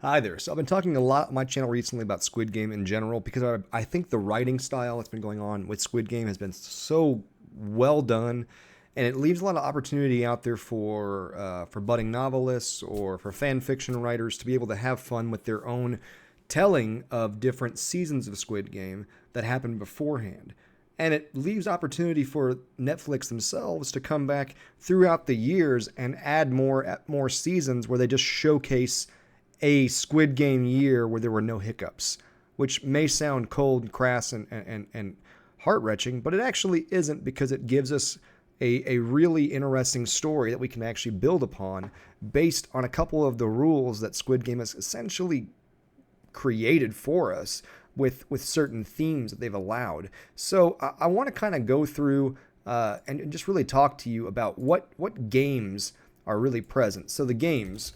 Hi there. So I've been talking a lot on my channel recently about Squid Game in general because I think the writing style that's been going on with Squid Game has been so well done, and it leaves a lot of opportunity out there for budding novelists or for fan fiction writers to be able to have fun with their own telling of different seasons of Squid Game that happened beforehand. And it leaves opportunity for Netflix themselves to come back throughout the years and add more seasons where they just showcase a Squid Game year where there were no hiccups, which may sound cold and crass and heart wrenching, but it actually isn't because it gives us a really interesting story that we can actually build upon based on a couple of the rules that Squid Game has essentially created for us with certain themes that they've allowed. So I want to kind of go through and just really talk to you about what games are really present. So the games,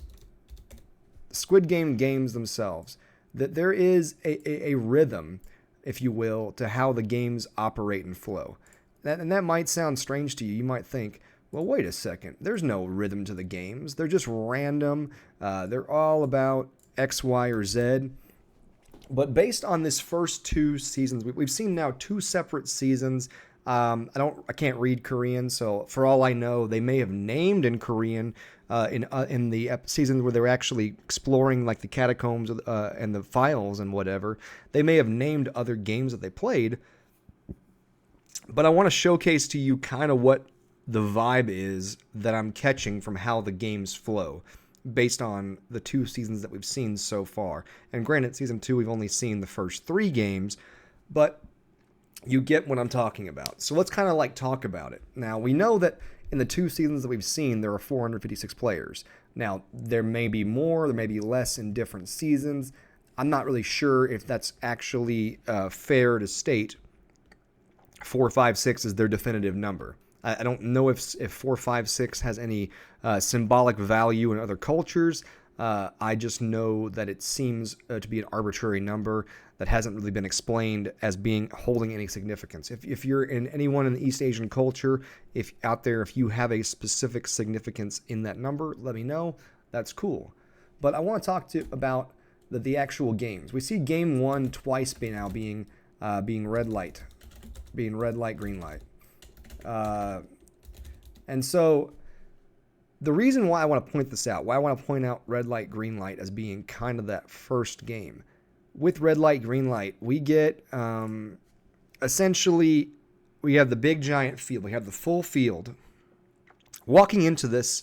Squid Game games themselves, that there is a rhythm, if you will, to how the games operate and flow. And that might sound strange to you. You might think, well, wait a second. There's no rhythm to the games. They're just random. They're all about X, Y, or Z. But based on this first two seasons, we've seen now two separate seasons. I can't read Korean, so for all I know, they may have named in Korean in the seasons where they were actually exploring like the catacombs and the files and whatever. They may have named other games that they played, but I want to showcase to you kind of what the vibe is that I'm catching from how the games flow based on the two seasons that we've seen so far. And granted, season two, we've only seen the first three games, but you get what I'm talking about. So let's kind of like talk about it. Now, we know that in the two seasons that we've seen, there are 456 players. Now, there may be more, there may be less in different seasons. I'm not really sure if that's actually fair to state 456 is their definitive number. I don't know if 456 has any symbolic value in other cultures. I just know that it seems to be an arbitrary number that hasn't really been explained as being holding any significance. If you're in anyone in the East Asian culture, if out there, if you have a specific significance in that number, let me know. That's cool. But I want to talk to about the actual games. We see game one twice now being red light, green light. And so the reason why I want to point this out, why I want to point out red light, green light as being kind of that first game. With red light, green light, we get essentially, we have the big giant field. We have the full field. Walking into this,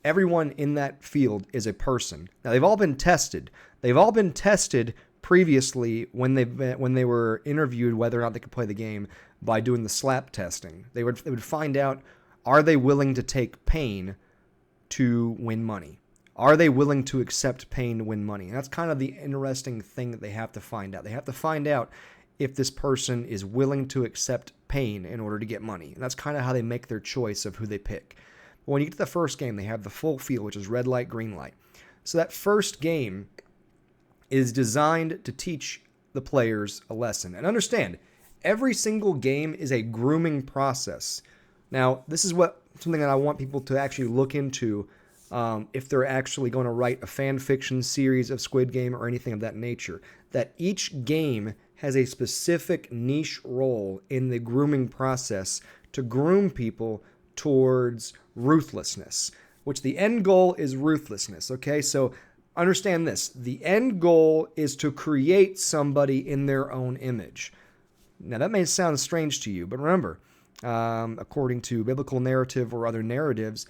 everyone in that field is a person. Now, they've all been tested. They've all been tested previously when they were interviewed whether or not they could play the game by doing the slap testing. They would find out, are they willing to take pain to win money? Are they willing to accept pain to win money? And that's kind of the interesting thing that they have to find out. They have to find out if this person is willing to accept pain in order to get money. And that's kind of how they make their choice of who they pick. But when you get to the first game, they have the full field, which is red light, green light. So that first game is designed to teach the players a lesson. And understand, every single game is a grooming process. Now, this is something that I want people to actually look into if they're actually going to write a fan fiction series of Squid Game or anything of that nature. That each game has a specific niche role in the grooming process to groom people towards ruthlessness, which the end goal is ruthlessness. Okay, so understand this. The end goal is to create somebody in their own image. Now, that may sound strange to you, but remember, according to biblical narrative or other narratives,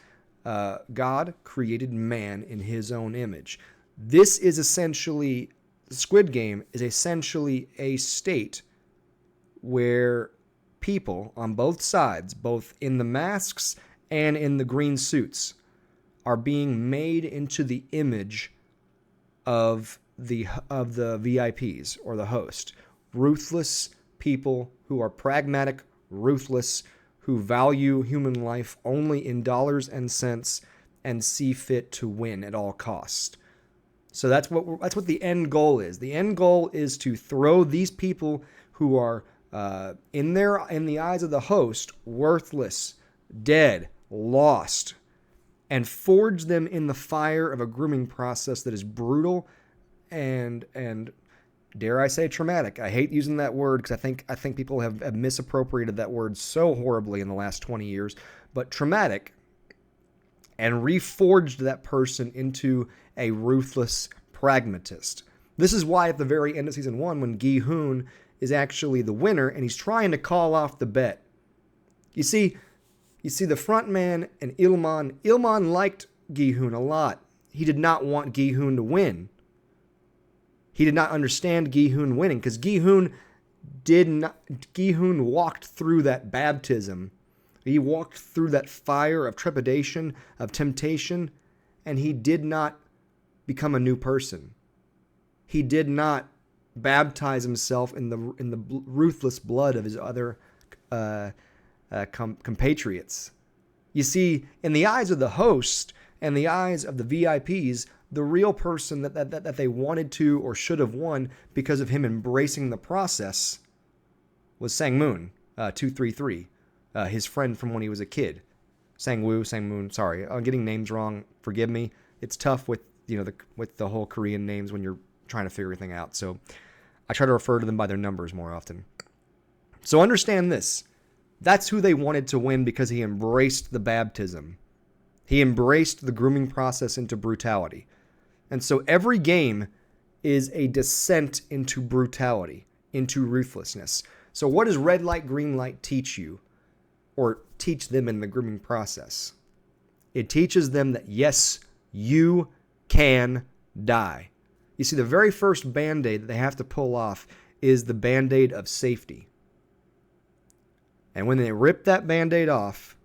God created man in his own image. This is essentially, Squid Game is essentially a state where people on both sides, both in the masks and in the green suits, are being made into the image of the VIPs or the host. Ruthless people who are pragmatic, ruthless, who value human life only in dollars and cents and see fit to win at all costs. So that's what the end goal is. The end goal is to throw these people who are in the eyes of the host worthless, dead, lost, and forge them in the fire of a grooming process that is brutal and dare I say traumatic. I hate using that word because I think people have misappropriated that word so horribly in the last 20 years. But traumatic, and reforged that person into a ruthless pragmatist. This is why at the very end of season 1, when Gi-hoon is actually the winner and he's trying to call off the bet. You see the front man and Ilman liked Gi-hoon a lot. He did not want Gi-hoon to win. He did not understand Gi-hoon winning because Gi-hoon walked through that baptism. He walked through that fire of trepidation, of temptation, and he did not become a new person. He did not baptize himself in the ruthless blood of his other compatriots. You see, in the eyes of the host and the eyes of the VIPs, the real person that they wanted to or should have won because of him embracing the process was Sang-moon, 233, his friend from when he was a kid. Sang-moon, sorry, I'm getting names wrong, forgive me. It's tough with the whole Korean names when you're trying to figure everything out. So I try to refer to them by their numbers more often. So understand this. That's who they wanted to win because he embraced the baptism. He embraced the grooming process into brutality. And so every game is a descent into brutality, into ruthlessness. So what does red light, green light teach you or teach them in the grooming process? It teaches them that, yes, you can die. You see, the very first Band-Aid that they have to pull off is the Band-Aid of safety. And when they rip that Band-Aid off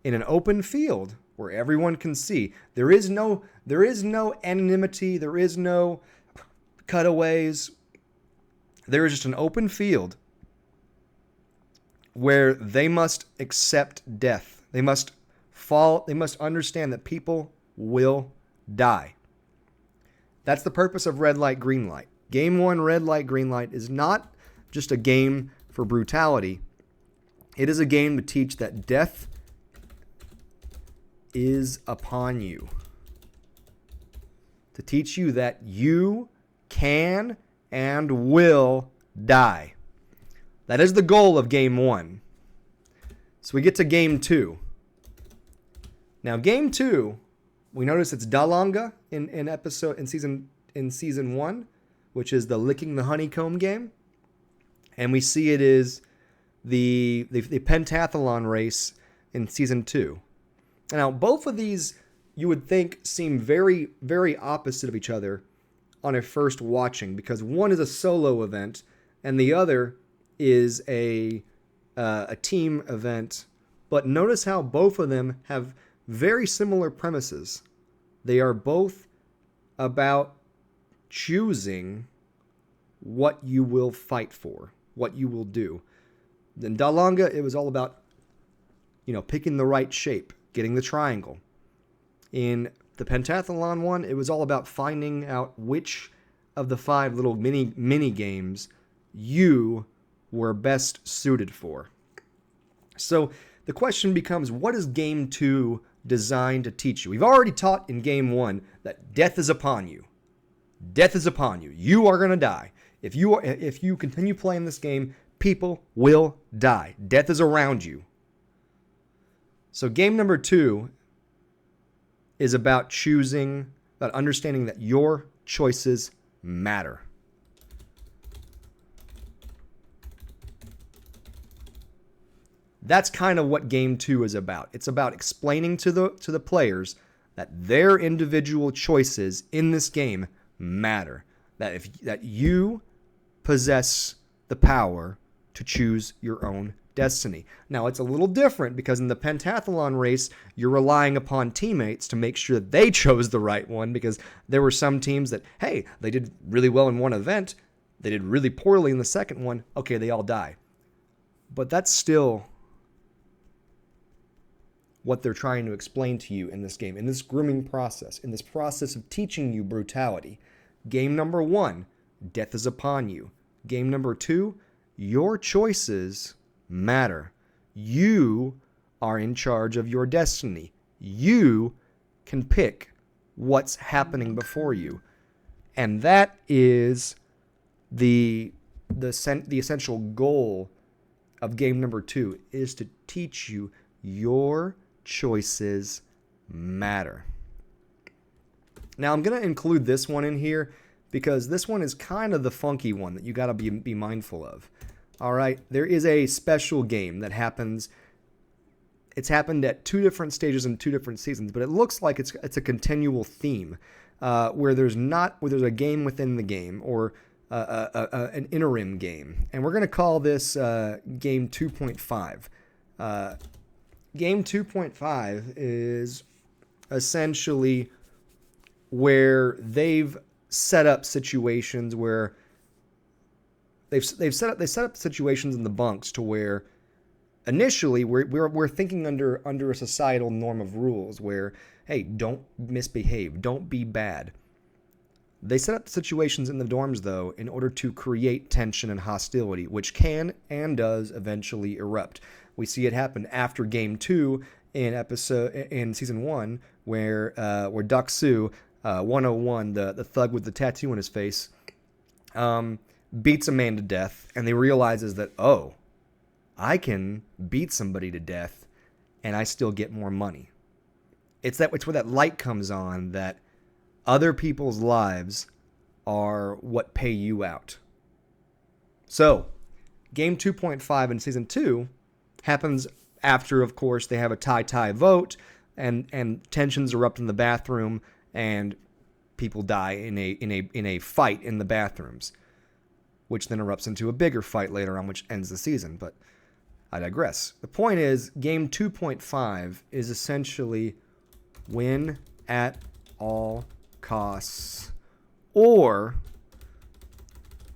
in an open field where everyone can see, there is no anonymity, there is no cutaways. There is just an open field where they must accept death. They must understand that people will die. That's the purpose of red light, green light. Game 1, red light, green light is not just a game for brutality. It is a game to teach that death is upon you. To teach you that you can and will die. That is the goal of Game 1. So we get to Game 2. Now, Game 2, we notice it's Dalanga in season 1, which is the licking the honeycomb game. And we see it is the pentathlon race in season 2. Now, both of these you would think seem very, very opposite of each other on a first watching, because one is a solo event and the other is a team event. But notice how both of them have very similar premises. They are both about choosing what you will fight for, what you will do. In Dalanga, it was all about, picking the right shape, getting the triangle. In the pentathlon one, it was all about finding out which of the 5 little mini games you were best suited for. So the question becomes, what is Game 2 designed to teach you? We've already taught in Game 1 that death is upon you. Death is upon you. You are going to die. If you continue playing this game, people will die. Death is around you. So game number 2 is about understanding that your choices matter. That's kind of what game 2 is about. It's about explaining to the players that their individual choices in this game matter. That you possess the power to choose your own destiny. Now, it's a little different because in the pentathlon race, you're relying upon teammates to make sure that they chose the right one, because there were some teams that, hey, they did really well in one event, they did really poorly in the second one, okay, they all die. But that's still what they're trying to explain to you in this game, in this grooming process, in this process of teaching you brutality. Game number 1, death is upon you. Game number 2, your choices matter. You are in charge of your destiny. You can pick what's happening before you. And that is the essential goal of game number 2, is to teach you your choices matter. Now, I'm going to include this one in here because this one is kind of the funky one that you got to be mindful of. All right, there is a special game that happens. It's happened at 2 different stages in 2 different seasons, but it looks like it's a continual theme where there's a game within the game, or an interim game, and we're going to call this game 2.5. Game 2.5 is essentially where they've set up situations where they set up situations in the bunks to where initially we're thinking under a societal norm of rules where, hey, don't misbehave, don't be bad. They set up situations in the dorms, though, in order to create tension and hostility, which can and does eventually erupt. We see it happen after Game 2 in Season 1, where Duck Soo, 101, the thug with the tattoo on his face, beats a man to death, and they realizes that, oh, I can beat somebody to death, and I still get more money. It's where that light comes on that other people's lives are what pay you out. So, game 2.5 in season 2 happens after, of course, they have a tie vote, and tensions erupt in the bathroom, and people die in a fight in the bathrooms, which then erupts into a bigger fight later on, which ends the season. But I digress. The point is, game 2.5 is essentially win at all costs, or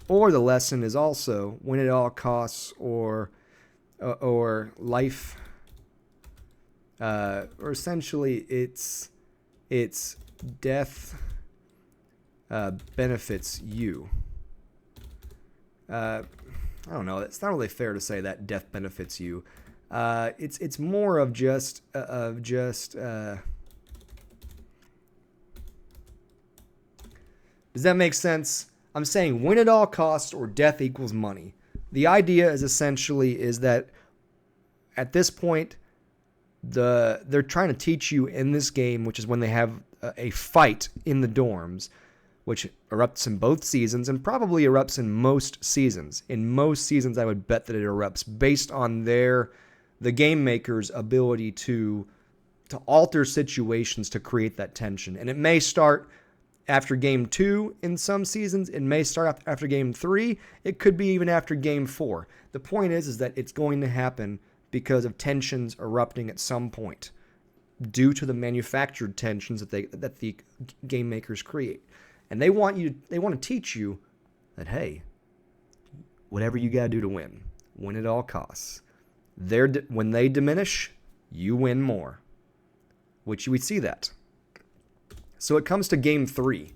the lesson is also win at all costs, or life, or essentially it's death benefits you. I don't know. It's not really fair to say that death benefits you. It's more of just does that make sense? I'm saying win at all costs or death equals money. The idea is essentially is that at this point, they're trying to teach you in this game, which is when they have a fight in the dorms, which erupts in both seasons and probably erupts in most seasons. In most seasons, I would bet that it erupts based on the game maker's ability to alter situations to create that tension. And it may start after game 2 in some seasons. It may start after game 3. It could be even after game 4. The point is that it's going to happen because of tensions erupting at some point due to the manufactured tensions that the game makers create. And they want to teach you that, hey, whatever you got to do to win at all costs. When they diminish, you win more, which we see that. So it comes to Game 3.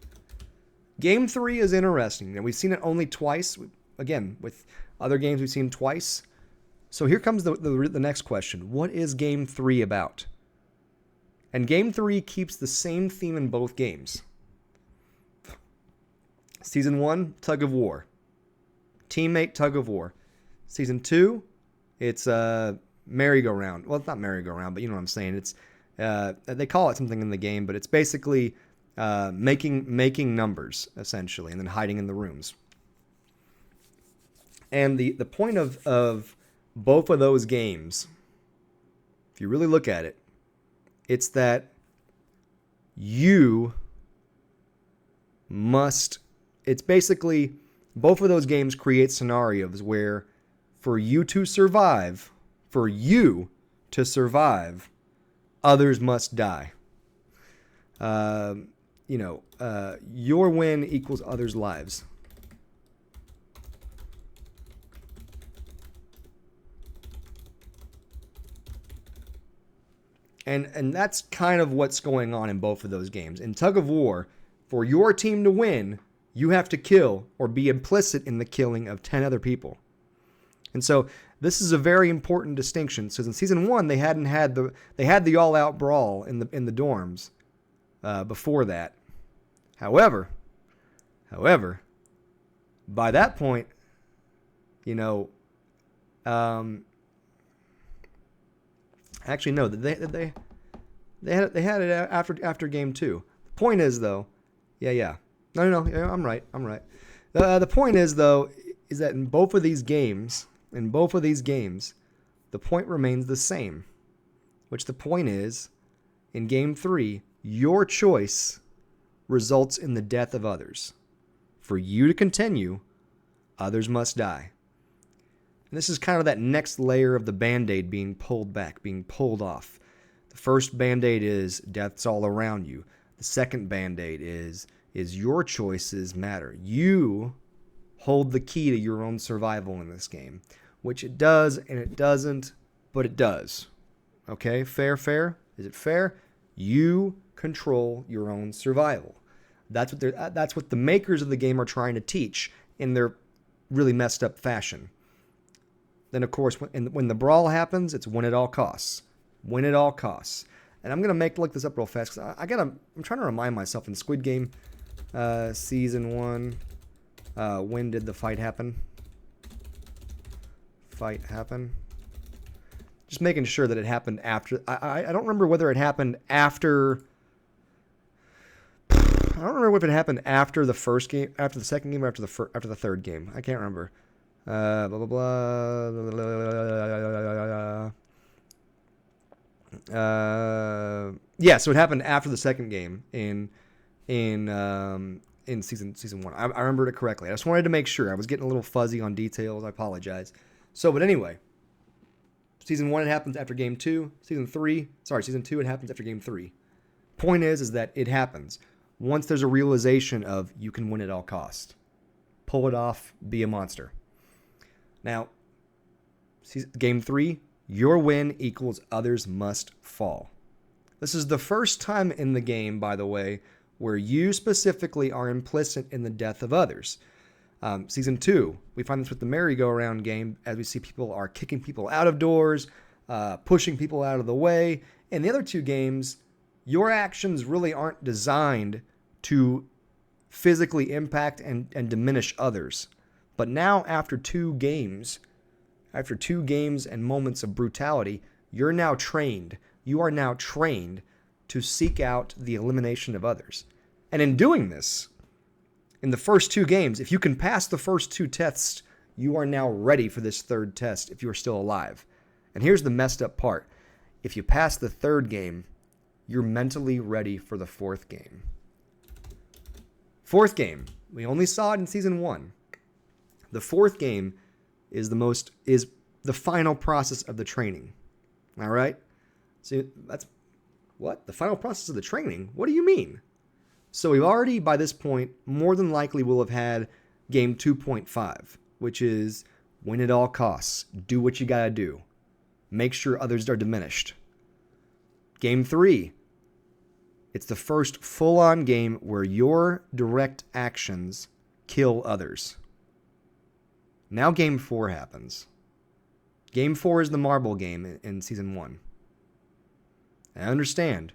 Game 3 is interesting. Now, we've seen it only twice. Again, with other games we've seen twice. So here comes the next question. What is Game 3 about? And Game 3 keeps the same theme in both games. Season 1, tug of war. Teammate tug of war. Season 2, it's merry-go-round. Well, it's not merry-go-round, but you know what I'm saying. It's they call it something in the game, but it's basically making numbers, essentially, and then hiding in the rooms. And the point of both of those games, if you really look at it, it's that you must... It's basically, both of those games create scenarios where for you to survive, others must die. Your win equals others' lives. And that's kind of what's going on in both of those games. In Tug of War, for your team to win, you have to kill or be implicit in the killing of 10 other people. And so this is a very important distinction. So in season 1, they had the all-out brawl in the dorms before that. However, However, by that point, you know, actually no, they had it after game 2. The point is though, yeah, no, yeah, I'm right. The point is though, is that in both of these games, the point remains the same. Which the point is, in game 3, your choice results in the death of others. For you to continue, others must die. And this is kind of that next layer of the Band-Aid being pulled back, being pulled off. The first Band-Aid is death's all around you. The second Band-Aid is your choices matter. You hold the key to your own survival in this game, which it does and it doesn't, but it does. Okay, fair? Is it fair? You control your own survival. That's what the makers of the game are trying to teach in their really messed up fashion. Then, of course, when the brawl happens, it's win at all costs. Win at all costs. And I'm gonna look this up real fast because I'm trying to remind myself in Squid Game season 1. When did the fight happen? Just making sure that it happened after. I don't remember whether it happened after. I don't remember if it happened after the first game, after the second game, or after the third game. I can't remember. Blah blah blah. Yeah, so it happened after the second game in season 1. I remembered it correctly. I just wanted to make sure. I was getting a little fuzzy on details. I apologize. But anyway. Season 1, it happens after game 2. Season 2, it happens after game 3. Point is that it happens. Once there's a realization of you can win at all costs. Pull it off, be a monster. Now, game 3, your win equals others must fall. This is the first time in the game, by the way, where you specifically are implicit in the death of others. Season 2, we find this with the merry-go-round game, as we see people are kicking people out of doors, pushing people out of the way. In the other 2 games, your actions really aren't designed to physically impact and diminish others. But now, after 2 games and moments of brutality, you're now trained. You are now trained to seek out the elimination of others. And in doing this, in the first 2 games, if you can pass the first 2 tests, you are now ready for this third test if you are still alive. And here's the messed up part. If you pass the 3rd game, you're mentally ready for the 4th game. 4th game, we only saw it in season 1. The 4th game is the final process of the training. All right? So that's what? The final process of the training? What do you mean? So we've already, by this point, more than likely will have had game 2.5, which is win at all costs. Do what you gotta do. Make sure others are diminished. Game 3, it's the first full-on game where your direct actions kill others. Now game 4 happens. Game 4 is the marble game in season 1. I understand.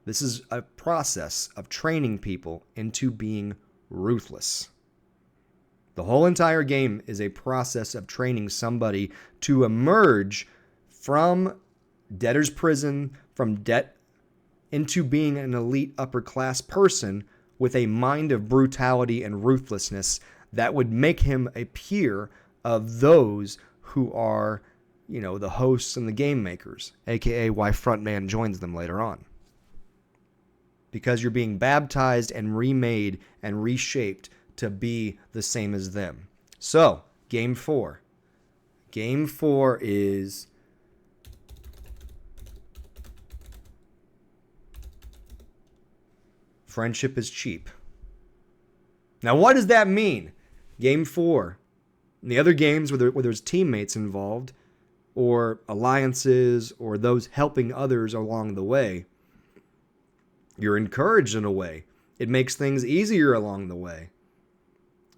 This is a process of training people into being ruthless. The whole entire game is a process of training somebody to emerge from debtor's prison, from debt, into being an elite upper-class person with a mind of brutality and ruthlessness that would make him a peer of those who are, the hosts and the game makers, aka why Frontman joins them later on. Because you're being baptized and remade and reshaped to be the same as them. So, game 4. Game 4 is friendship is cheap. Now, what does that mean? Game 4. In the other games where there's teammates involved, or alliances, or those helping others along the way, you're encouraged in a way. It makes things easier along the way.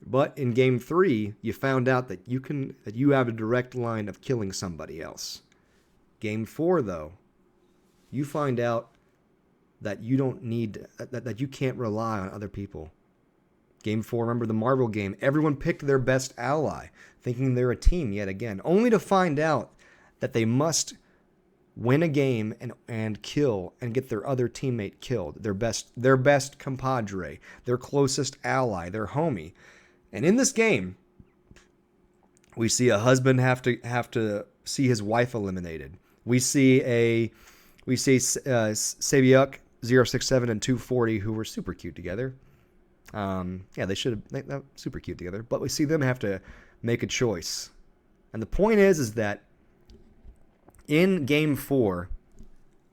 But in game 3, you found out that you have a direct line of killing somebody else. Game 4, though, you find out that you don't need that you can't rely on other people. Game 4, remember the marble game? Everyone picked their best ally, thinking they're a team yet again, only to find out that they must win a game and kill and get their other teammate killed, their best compadre, their closest ally, their homie. And in this game, we see a husband have to see his wife eliminated. We see Sabiuk 067 and 240, who were super cute together. They should have super cute together. But we see them have to make a choice. And the point is that in Game 4,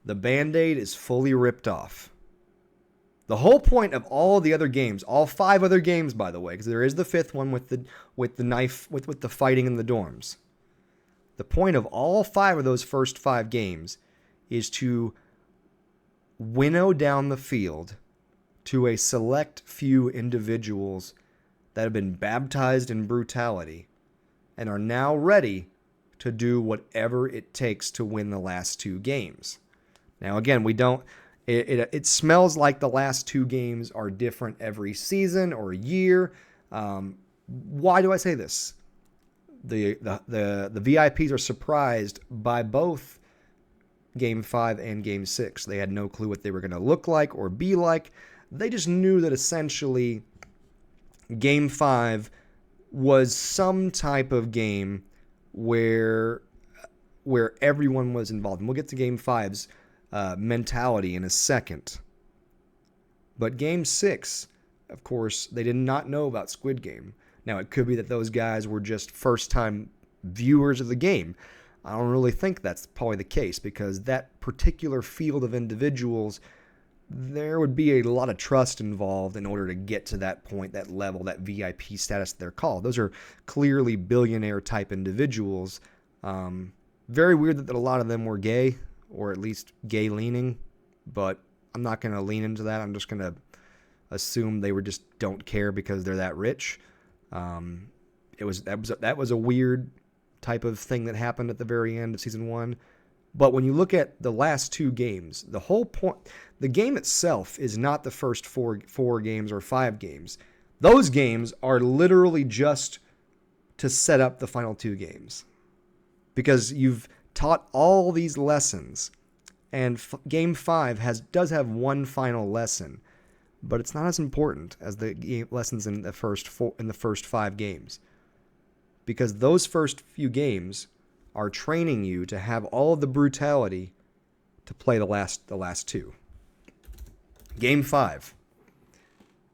the Band-Aid is fully ripped off. The whole point of all the other games, all 5 other games, by the way, because there is the 5th one with the knife, with the fighting in the dorms. The point of all 5 of those first 5 games is to winnow down the field to a select few individuals that have been baptized in brutality and are now ready to do whatever it takes to win the last 2 games. Now, again, it smells like the last 2 games are different every season or year. Why do I say this? The VIPs are surprised by both Game 5 and Game 6. They had no clue what they were going to look like or be like. They just knew that essentially Game 5 was some type of game where everyone was involved. And we'll get to Game 5's mentality in a second. But Game 6, of course, they did not know about Squid Game. Now, it could be that those guys were just first-time viewers of the game. I don't really think that's probably the case, because that particular field of individuals, there would be a lot of trust involved in order to get to that point, that level, that VIP status they're called. Those are clearly billionaire-type individuals. Very weird that a lot of them were gay, or at least gay-leaning, but I'm not going to lean into that. I'm just going to assume they just don't care because they're that rich. That was a weird type of thing that happened at the very end of Season 1. But when you look at the last 2 games, the whole point, the game itself is not the first four games or 5 games. Those games are literally just to set up the final 2 games. Because you've taught all these lessons, and Game 5 does have one final lesson, but it's not as important as the lessons in the first 5 games. Because those first few games are training you to have all of the brutality to play the last 2. Game 5.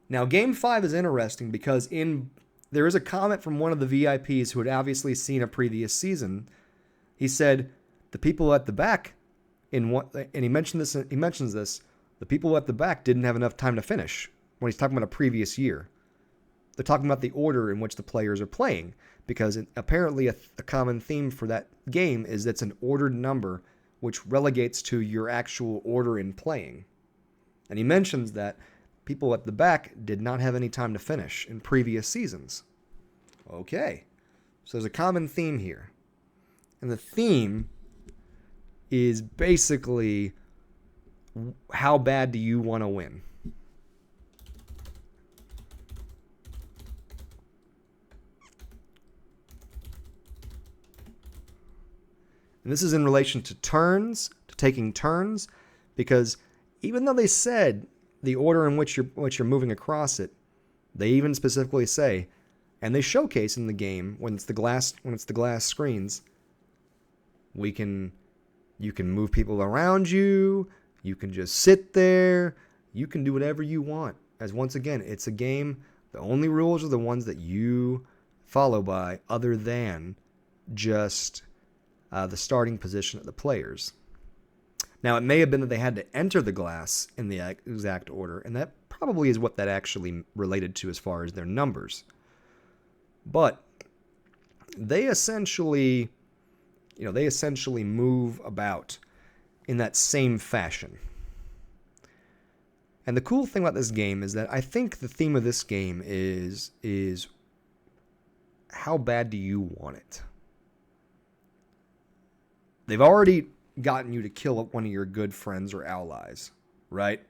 Now, Game 5 is interesting because there is a comment from one of the VIPs who had obviously seen a previous season. He said, the people at the back, and he mentions this, the people at the back didn't have enough time to finish when he's talking about a previous year. They're talking about the order in which the players are playing, because apparently a common theme for that game is it's an ordered number which relegates to your actual order in playing. And he mentions that people at the back did not have any time to finish in previous seasons. Okay, so there's a common theme here. And the theme is basically, how bad do you want to win? And this is in relation to turns, to taking turns, because even though they said the order in which you're moving across it, they even specifically say, and they showcase in the game when it's the glass screens, you can move people around you, you can just sit there, you can do whatever you want. As once again, it's a game, the only rules are the ones that you follow by, other than just the starting position of the players. Now, it may have been that they had to enter the glass in the exact order, and that probably is what that actually related to as far as their numbers. But they essentially move about in that same fashion. And the cool thing about this game is that I think the theme of this game is how bad do you want it? They've already gotten you to kill one of your good friends or allies, right?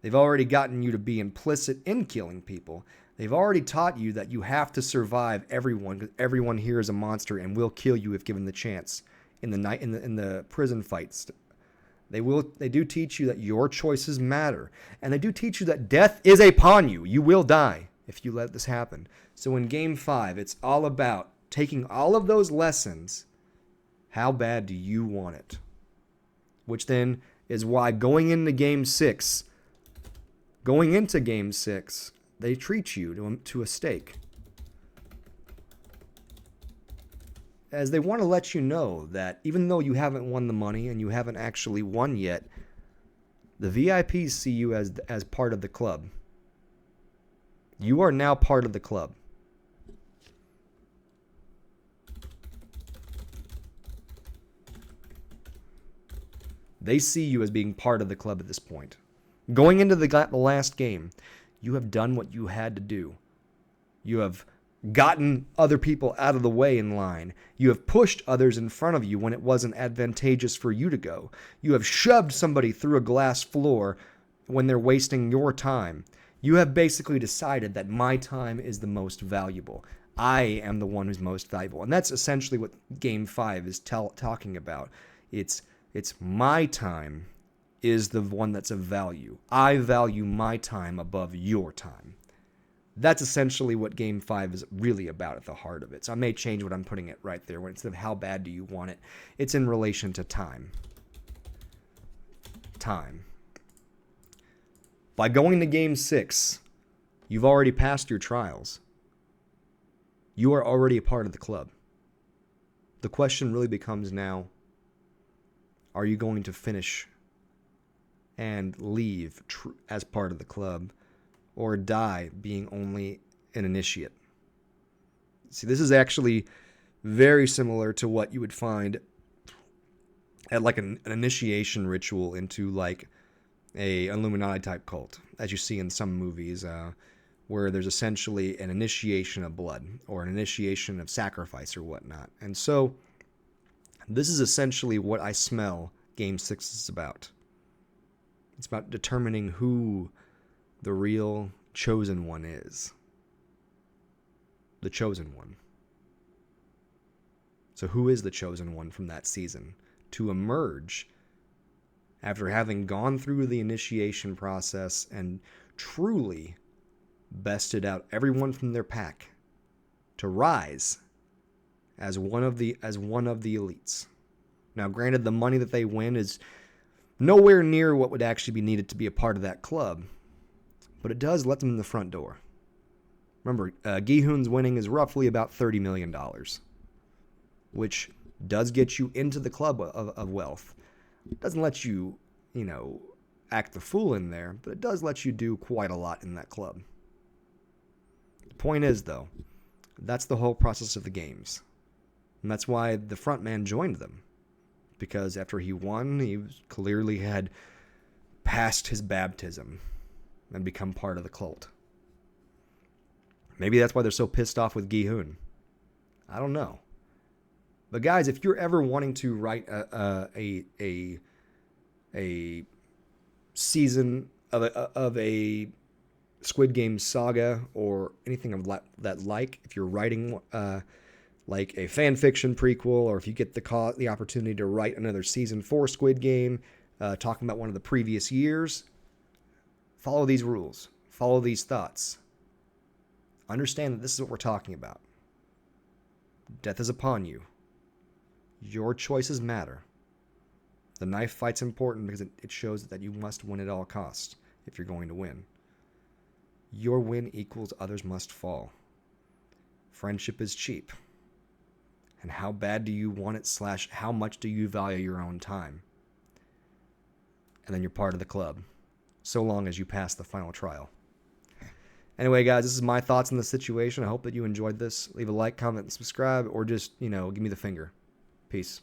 They've already gotten you to be implicit in killing people. They've already taught you that you have to survive everyone, because everyone here is a monster and will kill you if given the chance. In the night in the prison fights, they do teach you that your choices matter, and they do teach you that death is upon you. You will die if you let this happen. So in Game 5, it's all about taking all of those lessons. How bad do you want it? Which then is why going into Game 6, they treat you to a steak. As they want to let you know that even though you haven't won the money and you haven't actually won yet, the VIPs see you as part of the club. You are now part of the club. They see you as being part of the club at this point. Going into the last game, you have done what you had to do. You have gotten other people out of the way in line. You have pushed others in front of you when it wasn't advantageous for you to go. You have shoved somebody through a glass floor when they're wasting your time. You have basically decided that my time is the most valuable. I am the one who's most valuable. And that's essentially what Game 5 is talking about. It's my time is the one that's of value. I value my time above your time. That's essentially what Game 5 is really about at the heart of it. So I may change what I'm putting it right there. Instead of how bad do you want it, it's in relation to time. Time. By going to Game 6, you've already passed your trials. You are already a part of the club. The question really becomes now, are you going to finish and leave as part of the club, or die being only an initiate? See, this is actually very similar to what you would find at like an initiation ritual into like a Illuminati type cult, as you see in some movies, where there's essentially an initiation of blood or an initiation of sacrifice or whatnot. And so this is essentially what I smell Game 6 is about. It's about determining who the real chosen one is. The chosen one. So who is the chosen one from that season to emerge after having gone through the initiation process and truly bested out everyone from their pack to rise as one of the elites? Now, granted, the money that they win is nowhere near what would actually be needed to be a part of that club, but it does let them in the front door. Remember, Gi-hoon's winning is roughly about $30 million, which does get you into the club of wealth. It doesn't let you, act the fool in there, but it does let you do quite a lot in that club. The point is, though, that's the whole process of the games. And that's why the front man joined them. Because after he won, he clearly had passed his baptism and become part of the cult. Maybe that's why they're so pissed off with Gi-hoon. I don't know. But guys, if you're ever wanting to write a season of a Squid Game saga or anything of that, if you're writing like a fan fiction prequel, or if you get the opportunity to write another season for Squid Game, talking about one of the previous years, follow these rules, follow these thoughts. Understand that this is what we're talking about. Death is upon you. Your choices matter. The knife fight's important because it shows that you must win at all costs if you're going to win. Your win equals others must fall. Friendship is cheap. And how bad do you want it / how much do you value your own time? And then you're part of the club, so long as you pass the final trial. Anyway, guys, this is my thoughts on the situation. I hope that you enjoyed this. Leave a like, comment, and subscribe, or just, give me the finger. Peace.